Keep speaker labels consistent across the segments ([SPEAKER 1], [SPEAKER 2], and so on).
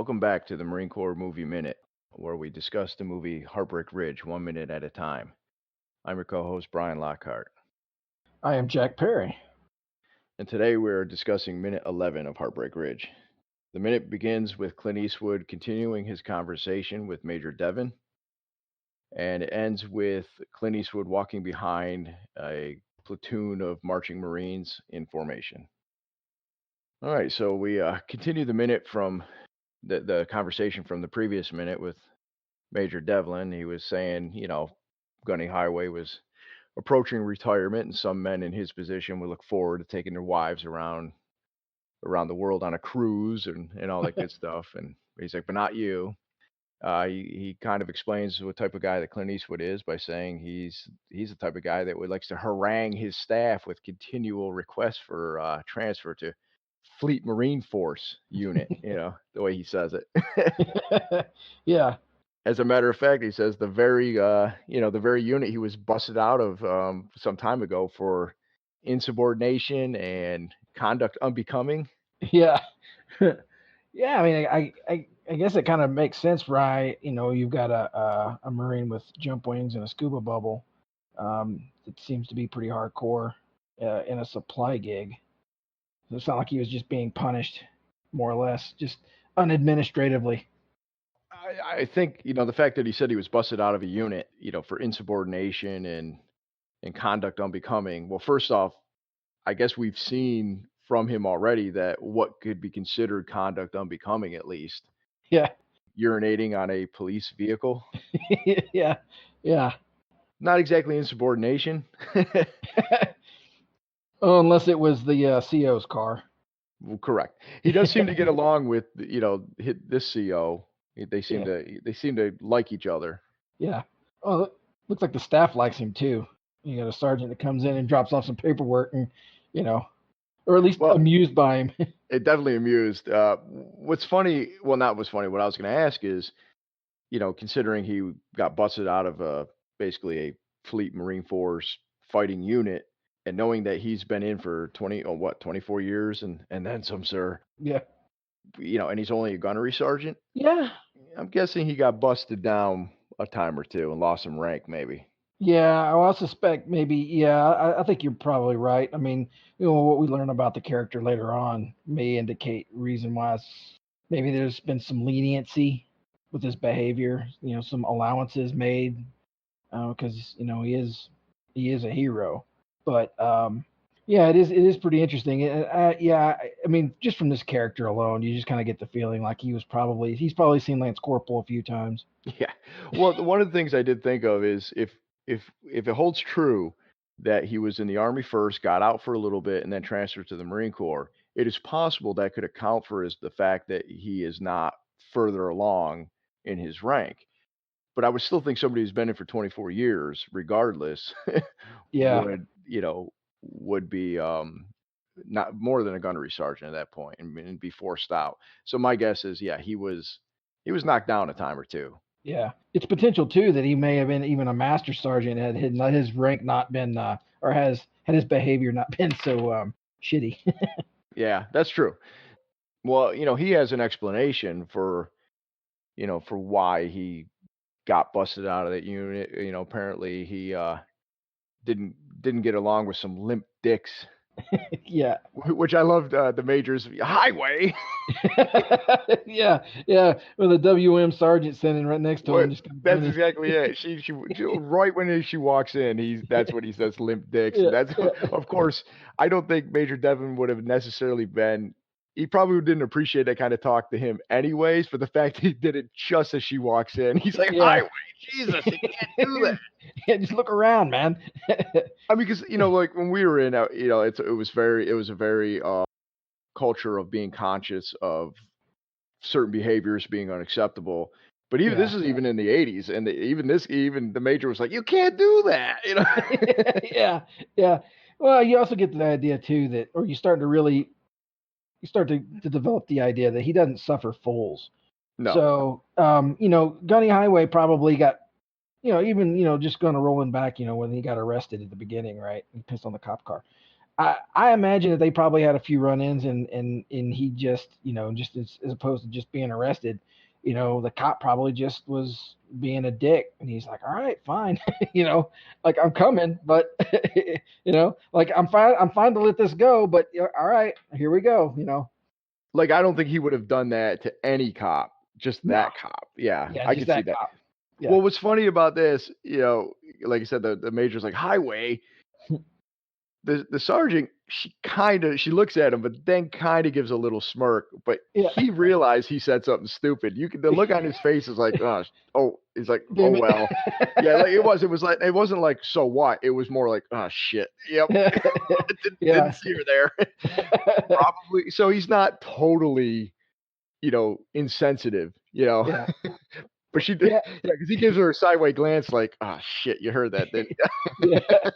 [SPEAKER 1] Welcome back to the Marine Corps Movie Minute, where we discuss the movie Heartbreak Ridge 1 minute at a time. I'm your co host, Brian Lockhart,
[SPEAKER 2] I am Jack Perry.
[SPEAKER 1] and today we're discussing minute 11 of Heartbreak Ridge. The minute begins with Clint Eastwood continuing his conversation with Major Devin, and it ends with Clint Eastwood walking behind a platoon of marching Marines in formation. All right, so we continue the minute from the conversation from the previous minute with Major Devlin. He was saying, Gunny Highway was approaching retirement, and some men in his position would look forward to taking their wives around the world on a cruise and all that good stuff. And he's like, but not you. He kind of explains what type of guy that Clint Eastwood is by saying he's the type of guy that would likes to harangue his staff with continual requests for transfer to Fleet Marine Force unit. The way he says it.
[SPEAKER 2] Yeah.
[SPEAKER 1] As a matter of fact, he says the very unit he was busted out of some time ago for insubordination and conduct unbecoming.
[SPEAKER 2] Yeah. Yeah. I mean, I guess it kind of makes sense, right? You've got a Marine with jump wings and a scuba bubble. It seems to be pretty hardcore in a supply gig. So it's not like he was just being punished, more or less, just unadministratively.
[SPEAKER 1] I think the fact that he said he was busted out of a unit, for insubordination and conduct unbecoming. Well, first off, I guess we've seen from him already that what could be considered conduct unbecoming, at least
[SPEAKER 2] Yeah.
[SPEAKER 1] urinating on a police vehicle.
[SPEAKER 2] Yeah. Yeah.
[SPEAKER 1] Not exactly insubordination.
[SPEAKER 2] Oh, unless it was the CO's car.
[SPEAKER 1] Well, correct. He does seem to get along with this CO. They seem
[SPEAKER 2] Yeah.
[SPEAKER 1] to like each other.
[SPEAKER 2] Yeah. Oh, looks like the staff likes him too. You got a sergeant that comes in and drops off some paperwork, and or at least
[SPEAKER 1] Well,
[SPEAKER 2] amused by him.
[SPEAKER 1] it definitely amused. What's funny? Well, not what's funny. What I was going to ask is, considering he got busted out of basically a Fleet Marine Force fighting unit, and knowing that he's been in for 24 years and then some, sir.
[SPEAKER 2] Yeah.
[SPEAKER 1] And he's only a gunnery sergeant.
[SPEAKER 2] Yeah.
[SPEAKER 1] I'm guessing he got busted down a time or two and lost some rank, maybe.
[SPEAKER 2] Yeah. Well, I suspect maybe. Yeah. I think you're probably right. I mean, what we learn about the character later on may indicate reason why maybe there's been some leniency with his behavior. Some allowances made because he is a hero. But yeah, it is pretty interesting. Yeah, I mean, just from this character alone, you just kind of get the feeling like he's probably seen Lance Corporal a few times.
[SPEAKER 1] Yeah. Well, one of the things I did think of is if it holds true that he was in the Army first, got out for a little bit, and then transferred to the Marine Corps, it is possible that could account for the fact that he is not further along in his rank. But I would still think somebody who's been in for 24 years, regardless,
[SPEAKER 2] Yeah.
[SPEAKER 1] would be not more than a gunnery sergeant at that point and be forced out. So my guess is, yeah, he was knocked down a time or two.
[SPEAKER 2] Yeah, it's potential too that he may have been even a master sergeant had his rank not been or had his behavior not been so shitty.
[SPEAKER 1] Yeah, that's true. Well, he has an explanation for why he got busted out of that unit. Apparently he didn't get along with some limp dicks.
[SPEAKER 2] Yeah.
[SPEAKER 1] Which I loved, the major's highway.
[SPEAKER 2] Yeah, with a WM sergeant standing right next to him.
[SPEAKER 1] That's exactly it. She right when she walks in, that's what he says, limp dicks.
[SPEAKER 2] Yeah,
[SPEAKER 1] That's of course. I don't think Major Devin would have necessarily been. He probably didn't appreciate that kind of talk to him, anyways. But the fact he did it just as she walks in, he's like, highway, Jesus, you can't do that.
[SPEAKER 2] Yeah, just look around, man.
[SPEAKER 1] I mean, because like when we were in, it was a very culture of being conscious of certain behaviors being unacceptable. But this is even in the 80s, and even the major was like, you can't do that,
[SPEAKER 2] Yeah. Well, you also get the idea too that, or you start to develop the idea that he doesn't suffer fools.
[SPEAKER 1] No.
[SPEAKER 2] So, Gunny Highway probably got, even just going to rolling back, when he got arrested at the beginning, right? He pissed on the cop car. I imagine that they probably had a few run-ins, and he just, just as opposed to just being arrested, the cop probably just was being a dick, and he's like, all right, fine, like I'm coming, but like I'm fine to let this go, but all right, here we go.
[SPEAKER 1] Like, I don't think he would have done that to any cop, just
[SPEAKER 2] No,
[SPEAKER 1] that cop. Yeah,
[SPEAKER 2] yeah,
[SPEAKER 1] I
[SPEAKER 2] just
[SPEAKER 1] could see
[SPEAKER 2] that
[SPEAKER 1] that.
[SPEAKER 2] cop. Yeah,
[SPEAKER 1] Well, what's funny about this, like I said, the major's like, "Highway." The sergeant, she looks at him, but then kinda gives a little smirk, but
[SPEAKER 2] yeah.
[SPEAKER 1] he realized he said something stupid. You could the look on his face is like, he's like, "Oh,
[SPEAKER 2] Damn it.
[SPEAKER 1] well." Yeah, like, it wasn't like, "So what?" It was more like, "Oh, shit. Yep. Didn't
[SPEAKER 2] Yeah.
[SPEAKER 1] see her there." Probably so he's not totally, insensitive,
[SPEAKER 2] Yeah.
[SPEAKER 1] but she did
[SPEAKER 2] Yeah.
[SPEAKER 1] yeah, because he gives her a sideway glance like, "Ah, shit, you heard that, didn't you?"
[SPEAKER 2] Yeah.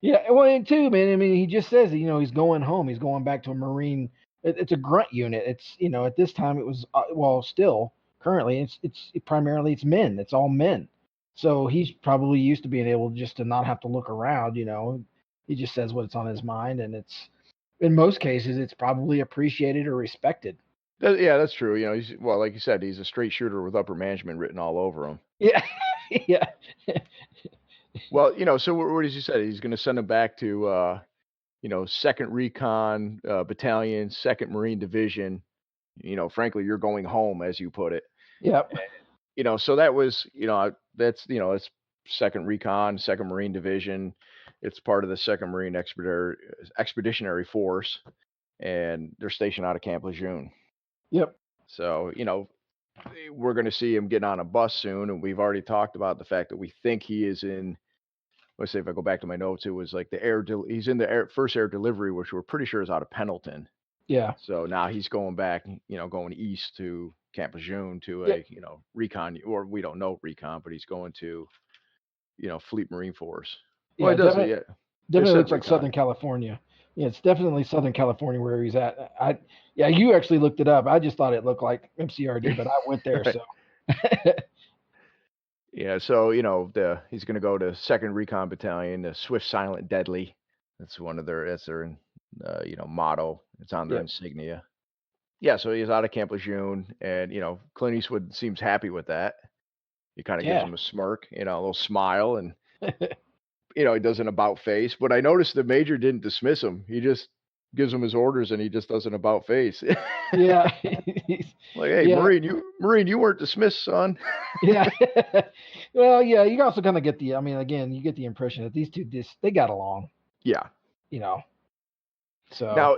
[SPEAKER 2] Yeah. Well, and too, man. I mean, he just says, he's going home. He's going back to a Marine. It's a grunt unit. It's, at this time it was, well, still currently it's primarily it's men. It's all men. So he's probably used to being able just to not have to look around. He just says what's on his mind, and it's in most cases it's probably appreciated or respected.
[SPEAKER 1] Yeah, that's true, he's well, like you said, he's a straight shooter with upper management written all over him.
[SPEAKER 2] Yeah. Yeah.
[SPEAKER 1] Well, so what does he say? He's gonna send him back to, 2nd Recon, Battalion, 2nd Marine Division. Frankly, you're going home, as you put it.
[SPEAKER 2] Yep.
[SPEAKER 1] So that was, it's 2nd Recon, 2nd Marine Division. It's part of the 2nd Marine Expeditionary Force, and they're stationed out of Camp Lejeune.
[SPEAKER 2] Yep.
[SPEAKER 1] So, we're gonna see him getting on a bus soon, and we've already talked about the fact that we think he is in. Let's see if I go back to my notes. It was like he's in the first air delivery, which we're pretty sure is out of Pendleton.
[SPEAKER 2] Yeah.
[SPEAKER 1] So now he's going back, going east to Camp Lejeune to
[SPEAKER 2] Yeah.
[SPEAKER 1] a, recon, or we don't know recon, but he's going to, Fleet Marine Force. Well,
[SPEAKER 2] Yeah.
[SPEAKER 1] it does,
[SPEAKER 2] Definitely.
[SPEAKER 1] yeah. It
[SPEAKER 2] Definitely
[SPEAKER 1] said
[SPEAKER 2] looks like
[SPEAKER 1] recon.
[SPEAKER 2] Southern California. Yeah, it's definitely Southern California where he's at. Yeah, you actually looked it up. I just thought it looked like MCRD, but I went there,
[SPEAKER 1] Right.
[SPEAKER 2] so
[SPEAKER 1] Yeah. So, he's going to go to 2nd Recon Battalion, the Swift, Silent, Deadly. That's their, motto. It's on their
[SPEAKER 2] yeah,
[SPEAKER 1] insignia. Yeah. So he's out of Camp Lejeune, and, Clint Eastwood seems happy with that. He kind of gives
[SPEAKER 2] yeah,
[SPEAKER 1] him a smirk, a little smile, and he does an about face. But I noticed the major didn't dismiss him. He just gives him his orders, and he just does an about face.
[SPEAKER 2] yeah,
[SPEAKER 1] Like, hey,
[SPEAKER 2] yeah,
[SPEAKER 1] Marine, you weren't dismissed, son.
[SPEAKER 2] yeah. Well, yeah, you also kind of get the. I mean, again, you get the impression that these two just they got along,
[SPEAKER 1] Yeah.
[SPEAKER 2] you know. So
[SPEAKER 1] Now,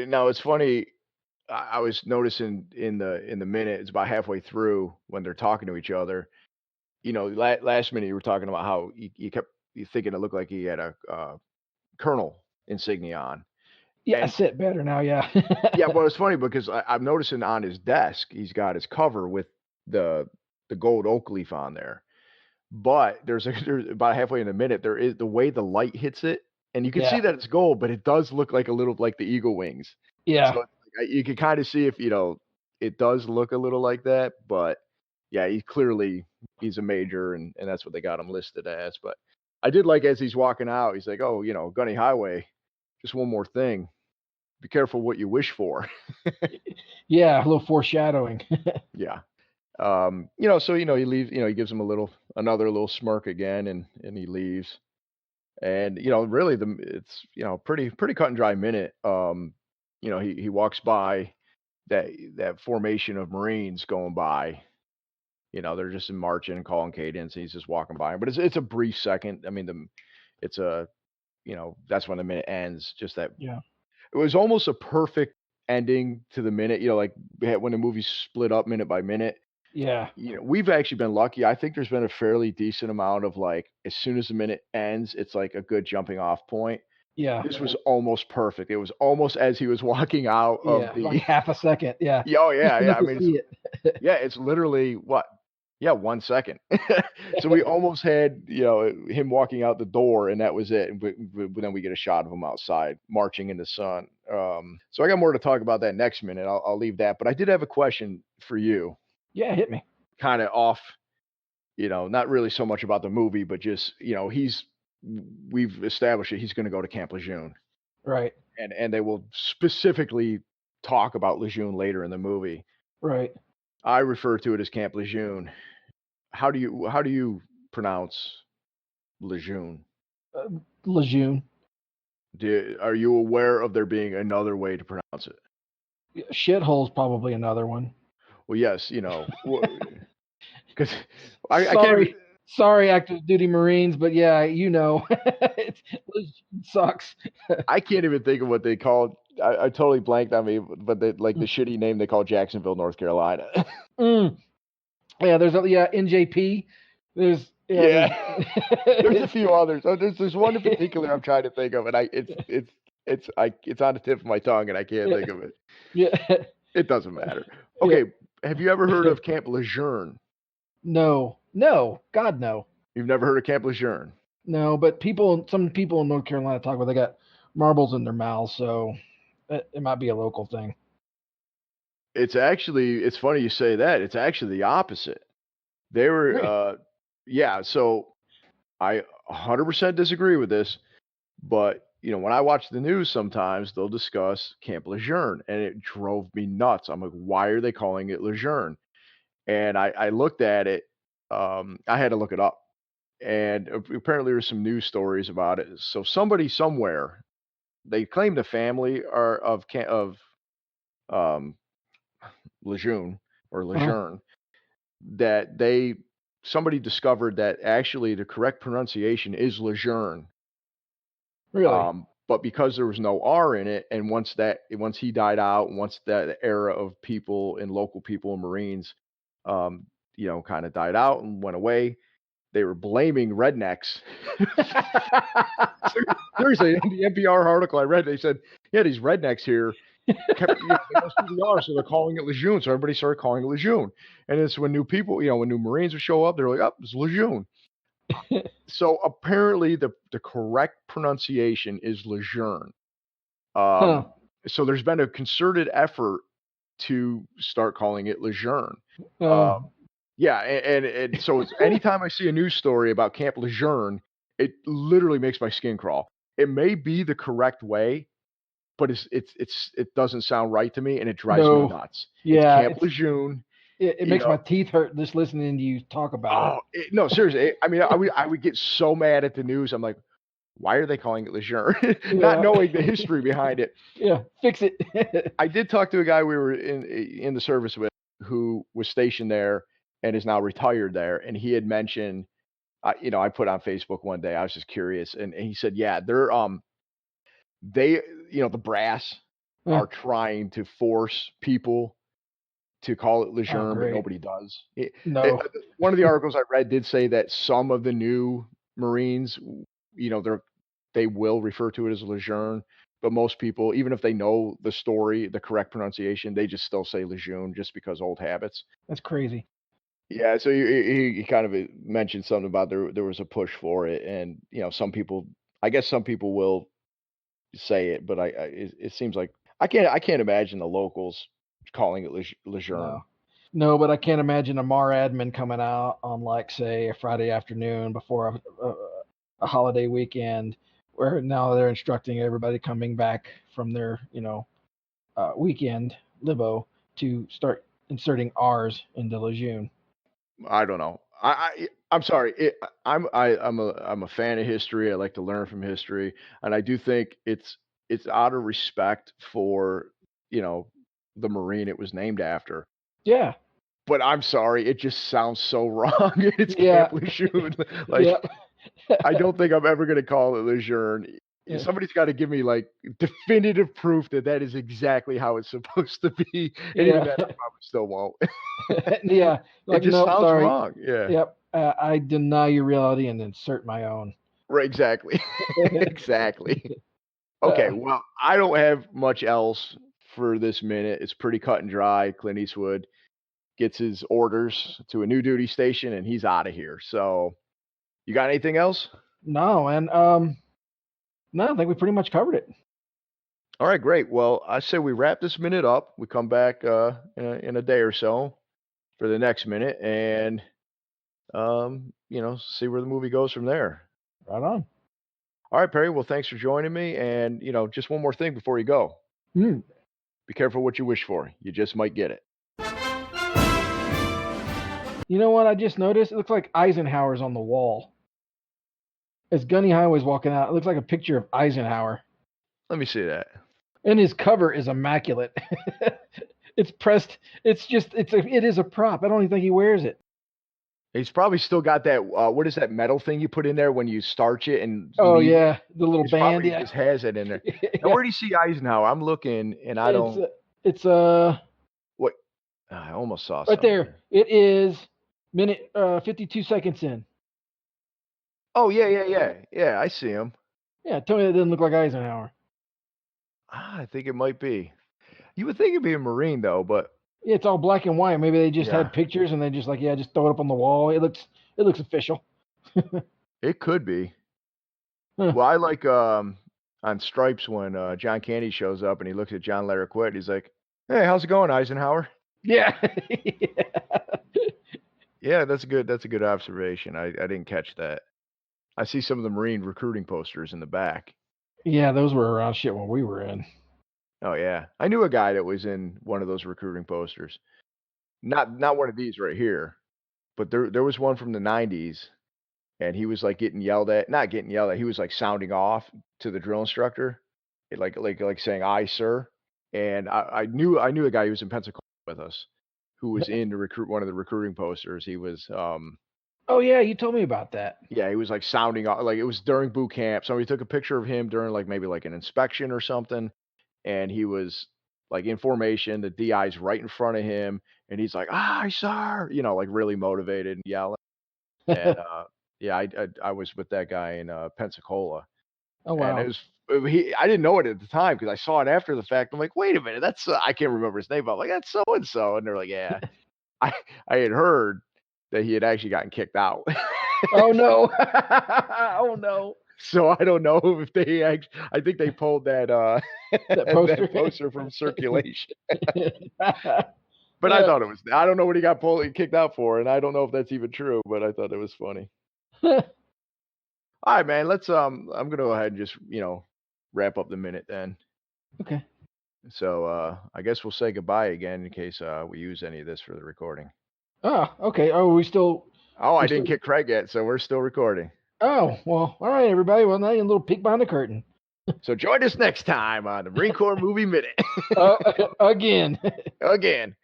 [SPEAKER 1] now it's funny. I was noticing in the minute, it's about halfway through when they're talking to each other. Last minute you were talking about how you kept you thinking it looked like he had a colonel insignia on,
[SPEAKER 2] yeah, I
[SPEAKER 1] and
[SPEAKER 2] sit better now. Yeah,
[SPEAKER 1] yeah, well, it's funny because I'm noticing on his desk, he's got his cover with the the gold oak leaf on there. But there's about halfway in the minute, there is the way the light hits it, and you can
[SPEAKER 2] yeah,
[SPEAKER 1] see that it's gold, but it does look like a little like the eagle wings.
[SPEAKER 2] yeah,
[SPEAKER 1] So it's like, you can kind of see if it does look a little like that, but yeah, he's a major, and that's what they got him listed as. But I did like as he's walking out, he's like, "Oh, Gunny Highway, just one more thing. Be careful what you wish for."
[SPEAKER 2] yeah. A little foreshadowing.
[SPEAKER 1] Yeah. So he leaves. He gives him another little smirk again, and he leaves. And really, it's pretty cut and dry minute. He walks by that formation of Marines going by. They're just marching and calling cadence. And he's just walking by, but it's a brief second. I mean, it's a that's when the minute ends. Just that
[SPEAKER 2] Yeah,
[SPEAKER 1] it was almost a perfect ending to the minute. Like when the movie split up minute by minute.
[SPEAKER 2] yeah,
[SPEAKER 1] We've actually been lucky. I think there's been a fairly decent amount of like, as soon as the minute ends, it's like a good jumping off point.
[SPEAKER 2] yeah,
[SPEAKER 1] This was almost perfect. It was almost as he was walking out of
[SPEAKER 2] yeah. Like
[SPEAKER 1] the.
[SPEAKER 2] half a second. Yeah,
[SPEAKER 1] Yeah, oh
[SPEAKER 2] just
[SPEAKER 1] yeah, yeah.
[SPEAKER 2] enough
[SPEAKER 1] I
[SPEAKER 2] to
[SPEAKER 1] mean,
[SPEAKER 2] see it.
[SPEAKER 1] yeah, it's literally what? Yeah, 1 second. So we almost had him walking out the door, and that was it. But then we get a shot of him outside marching in the sun. So I got more to talk about that next minute. I'll leave that. But I did have a question for you,
[SPEAKER 2] Yeah, hit me.
[SPEAKER 1] kind of off. Not really so much about the movie, but just, we've established that he's going to go to Camp Lejeune.
[SPEAKER 2] Right.
[SPEAKER 1] and they will specifically talk about Lejeune later in the movie.
[SPEAKER 2] Right.
[SPEAKER 1] I refer to it as Camp Lejeune. How do you pronounce Lejeune?
[SPEAKER 2] Uh, Lejeune.
[SPEAKER 1] Are you aware of there being another way to pronounce it?
[SPEAKER 2] Shithole's probably another one.
[SPEAKER 1] Well, yes, because I can't even.
[SPEAKER 2] Sorry, active duty Marines, but yeah, it sucks.
[SPEAKER 1] I can't even think of what they called. I totally blanked on me, but they, like the shitty name they call Jacksonville, North Carolina.
[SPEAKER 2] Mm. Yeah, NJP.
[SPEAKER 1] Yeah, there's a
[SPEAKER 2] There's
[SPEAKER 1] few others. Oh, there's one in particular I'm trying to think of, and it's on the tip of my tongue, and I can't think of it.
[SPEAKER 2] yeah.
[SPEAKER 1] It doesn't matter.
[SPEAKER 2] Yeah.
[SPEAKER 1] Okay, have you ever heard of Camp Lejeune?
[SPEAKER 2] No, God no,
[SPEAKER 1] You've never heard of Camp Lejeune?
[SPEAKER 2] no. But some people in North Carolina talk about they got marbles in their mouths, so it might be a local thing.
[SPEAKER 1] It's funny you say that. It's actually the opposite. They were,
[SPEAKER 2] Really?
[SPEAKER 1] yeah. So I 100% disagree with this, but when I watch the news, sometimes they'll discuss Camp Lejeune, and it drove me nuts. I'm like, why are they calling it Lejeune? And I looked at it. I had to look it up, and apparently there's some news stories about it. So somebody somewhere, they claim the family are of um, Lejeune or
[SPEAKER 2] Uh-huh.
[SPEAKER 1] Lejeune, that somebody discovered that actually the correct pronunciation is Lejeune.
[SPEAKER 2] Really?
[SPEAKER 1] But because there was no R in it, and once he died out, once that era of people and local people and Marines, um, kind of died out and went away, they were blaming rednecks. Seriously, in the NPR article I read, they said, "Yeah, these rednecks here kept, they must do the R, so they're calling it Lejeune." So everybody started calling it Lejeune, and it's when new people, when new Marines would show up, they're like, "Oh, it's Lejeune." So apparently, the correct pronunciation is Lejeune.
[SPEAKER 2] Huh.
[SPEAKER 1] Um, so there's been a concerted effort to start calling it Lejeune.
[SPEAKER 2] Uh,
[SPEAKER 1] Um, yeah, and so it's anytime I see a news story about Camp Lejeune, it literally makes my skin crawl. It may be the correct way, but it doesn't sound right to me, and it drives me
[SPEAKER 2] no.
[SPEAKER 1] nuts. It's
[SPEAKER 2] Yeah,
[SPEAKER 1] Camp Lejeune,
[SPEAKER 2] it
[SPEAKER 1] you
[SPEAKER 2] makes
[SPEAKER 1] know.
[SPEAKER 2] my teeth hurt just listening to you talk about it.
[SPEAKER 1] Oh, no, seriously. I mean, I would get so mad at the news. I'm like, why are they calling it Lejeune? Not
[SPEAKER 2] Yeah.
[SPEAKER 1] knowing the history behind it.
[SPEAKER 2] Yeah, fix it.
[SPEAKER 1] I did talk to a guy we were in the service with who was stationed there and is now retired there, and he had mentioned, I put on Facebook one day. I was just curious, and he said, yeah, they, the brass
[SPEAKER 2] Uh,
[SPEAKER 1] are trying to force people to call it
[SPEAKER 2] oh,
[SPEAKER 1] Lejeune, but
[SPEAKER 2] great.
[SPEAKER 1] nobody does.
[SPEAKER 2] No.
[SPEAKER 1] One of the articles I read did say that some of the new Marines, they will refer to it as Lejeune, but most people, even if they know the story, the correct pronunciation, they just still say Lejeune just because old habits.
[SPEAKER 2] That's crazy.
[SPEAKER 1] Yeah, so he kind of mentioned something about there was a push for it, and I guess some people will say it, but it seems like I can't imagine the locals calling it Lejeune.
[SPEAKER 2] No. No, but I can't imagine a MAR admin coming out on, like, say, a Friday afternoon before a holiday weekend, where now they're instructing everybody coming back from their, weekend libo to start inserting R's into Lejeune.
[SPEAKER 1] I don't know. I'm sorry. I'm a fan of history. I like to learn from history, and I do think it's out of respect for you know the Marine it was named after.
[SPEAKER 2] Yeah.
[SPEAKER 1] But I'm sorry, it just sounds so wrong. It's
[SPEAKER 2] Yeah.
[SPEAKER 1] Camp Lejeune.
[SPEAKER 2] Yeah.
[SPEAKER 1] Like I don't think I'm ever gonna call it Lejeune.
[SPEAKER 2] Yeah.
[SPEAKER 1] Somebody's got to give me like definitive proof that that is exactly how it's supposed to be, and even
[SPEAKER 2] Yeah.
[SPEAKER 1] then, I probably still won't.
[SPEAKER 2] Yeah.
[SPEAKER 1] It
[SPEAKER 2] Like,
[SPEAKER 1] just
[SPEAKER 2] nope,
[SPEAKER 1] sounds
[SPEAKER 2] sorry.
[SPEAKER 1] wrong. Yeah.
[SPEAKER 2] Yep. I deny your reality and insert my own.
[SPEAKER 1] Right, exactly. Exactly. Okay,
[SPEAKER 2] uh,
[SPEAKER 1] well, I don't have much else for this minute. It's pretty cut and dry. Clint Eastwood gets his orders to a new duty station and he's out of here. So, you got anything else?
[SPEAKER 2] no, and no, I think we pretty much covered it.
[SPEAKER 1] All right, great. Well, I say we wrap this minute up. We come back in a day or so for the next minute and see where the movie goes from there.
[SPEAKER 2] Right on.
[SPEAKER 1] All right, Perry. Well, thanks for joining me. And, just one more thing before you go.
[SPEAKER 2] Mm.
[SPEAKER 1] Be careful what you wish for. You just might get it.
[SPEAKER 2] You know what I just noticed? It looks like Eisenhower's on the wall. As Gunny Highway's walking out, it looks like a picture of Eisenhower.
[SPEAKER 1] Let me see that.
[SPEAKER 2] And his cover is immaculate. It's pressed. It is a prop. I don't even think he wears it.
[SPEAKER 1] He's probably still got that. What is that metal thing you put in there when you starch it and
[SPEAKER 2] Oh
[SPEAKER 1] leave?
[SPEAKER 2] yeah, the little
[SPEAKER 1] He's
[SPEAKER 2] band.
[SPEAKER 1] probably
[SPEAKER 2] Yeah.
[SPEAKER 1] just has it in there. Now,
[SPEAKER 2] Yeah.
[SPEAKER 1] where do you see Eisenhower? I'm looking and I don't.
[SPEAKER 2] It's
[SPEAKER 1] What? I almost saw
[SPEAKER 2] right
[SPEAKER 1] something.
[SPEAKER 2] there. It is minute 52 seconds in.
[SPEAKER 1] Oh, yeah. I see him.
[SPEAKER 2] Yeah, tell me that doesn't look like Eisenhower.
[SPEAKER 1] I think it might be. You would think it'd be a Marine though, but
[SPEAKER 2] Yeah, it's all black and white. Maybe they just
[SPEAKER 1] yeah,
[SPEAKER 2] had pictures and they just like, yeah, just throw it up on the wall. It looks official.
[SPEAKER 1] it could be.
[SPEAKER 2] Huh.
[SPEAKER 1] Well, I like on Stripes when John Candy shows up and he looks at John Larroquette. He's like, "Hey, how's it going, Eisenhower?"
[SPEAKER 2] Yeah.
[SPEAKER 1] Yeah, that's good. That's a good observation. I didn't catch that. I see some of the Marine recruiting posters in the back.
[SPEAKER 2] Yeah, those were around shit when we were in.
[SPEAKER 1] Oh yeah, I knew a guy that was in one of those recruiting posters. Not one of these right here, but there was one from the '90s, and he was like getting yelled at. Not getting yelled at. He was like sounding off to the drill instructor, like saying "I, sir." And I knew a guy who was in Pensacola with us, who was in the recruit one of the recruiting posters. He was
[SPEAKER 2] Oh yeah, you told me about that.
[SPEAKER 1] yeah, he was like sounding off. Like it was during boot camp. Somebody took a picture of him during like maybe like an inspection or something, and he was like in formation. The DI's right in front of him, and he's like, "Ah, sir," like really motivated and yelling. And yeah, I was with that guy in Pensacola,
[SPEAKER 2] Oh
[SPEAKER 1] and it
[SPEAKER 2] wow.
[SPEAKER 1] was I didn't know it at the time because I saw it after the fact. I'm like, wait a minute, that's I can't remember his name, but I'm like, that's so and so, and they're like, yeah, I I had heard that he had actually gotten kicked out.
[SPEAKER 2] Oh no. Oh no.
[SPEAKER 1] So I don't know if they I think they pulled that
[SPEAKER 2] That poster.
[SPEAKER 1] that poster from circulation. But I
[SPEAKER 2] Uh,
[SPEAKER 1] thought it was I don't know what he got kicked out for, and I don't know if that's even true, but I thought it was funny. All right, man, let's I'm gonna go ahead and just, wrap up the minute then.
[SPEAKER 2] okay.
[SPEAKER 1] So I guess we'll say goodbye again in case we use any of this for the recording.
[SPEAKER 2] Oh, okay. Oh,
[SPEAKER 1] Oh, I
[SPEAKER 2] we're
[SPEAKER 1] didn't
[SPEAKER 2] still.
[SPEAKER 1] kick Craig yet, so we're still recording.
[SPEAKER 2] Oh, well, all right, everybody. Well, now you're a little peek behind the curtain.
[SPEAKER 1] So join us next time on the Marine Corps Movie Minute.
[SPEAKER 2] Again.
[SPEAKER 1] Again.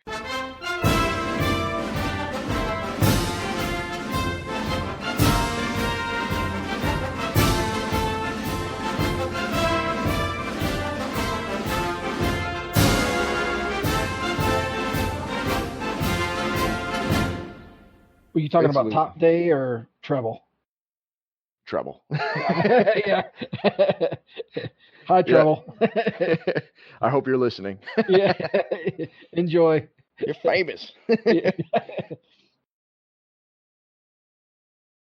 [SPEAKER 2] Were you talking
[SPEAKER 1] It's
[SPEAKER 2] about
[SPEAKER 1] Luke.
[SPEAKER 2] Top Day or Treble?
[SPEAKER 1] Trouble.
[SPEAKER 2] Yeah. Hi, Treble.
[SPEAKER 1] I hope you're listening.
[SPEAKER 2] Yeah. Enjoy.
[SPEAKER 1] You're famous.
[SPEAKER 2] Yeah.